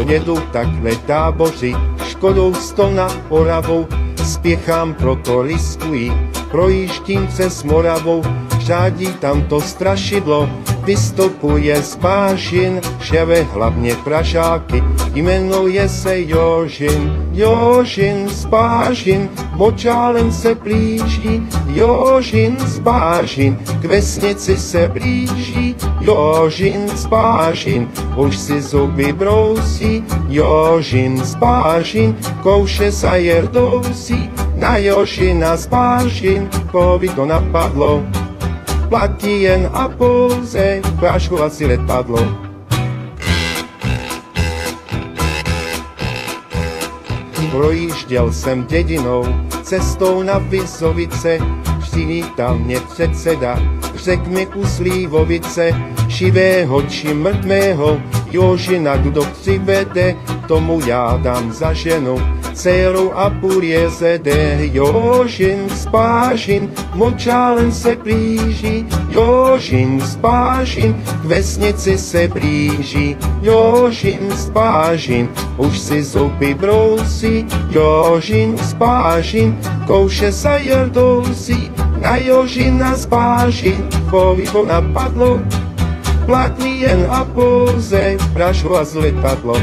jedu takhle táboři, Škodou 100 na Oravou, spěchám, proto riskuji, projíždím přes Moravou, řádí tam to strašidlo, vystupuje z Pážin, ševe hlavně Pražáky, jmenuje se Jožin, Jožin z Pážin, Močálem se blíží, Jožin z Pážin, k vesnici se blíží, Jožin z Pážin, už si zuby brousí, Jožin z Pážin, kouše sajer dousí, na Jožina z Pážin, kovi to napadlo, platí jen a pouze práškovací letadlo. Projížděl jsem dědinou, cestou na Visovice, přivítal mě předseda, řek mi u Slívovice, živého či mrtvého, Jožina kdo přivede, tomu já dám za ženu, dceru a půl jezede. Jožin z Pážin, Močálem se blíží, Jožin z Pážin, k vesnici se blíží, Jožin z Pážin, už si zuby brousí, Jožin z Pážin, kouše sajer dousí, na Jožina z Pážin, kovi to napadlo, platí jen a pouze práškovací letadlo.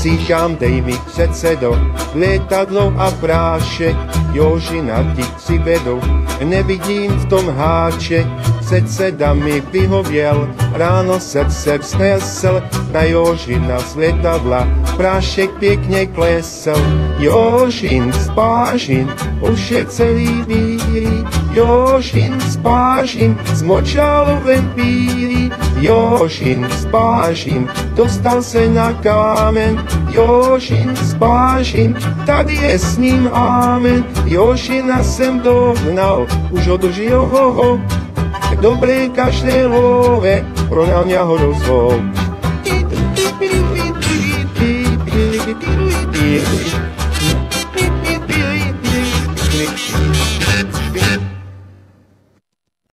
Říkám, dej mi předsedo, letadlo a prášek, Jožina ti přivedou, nevidím v tom háček, předseda mi vyhověl, ráno srdce vznesl, na Jožina z letadla, prášek pěkně klesl, Jožin z Pážin, už je celý bílý, Jožin z Pážin, s Močálovem bílý, Jožin z Pážin, dostal se na kámen, Jožin z Pážin, tady je s ním amen, Jožina jsem dohnal, už održil ho, dobré kaštelové, pro mě ho rozvol.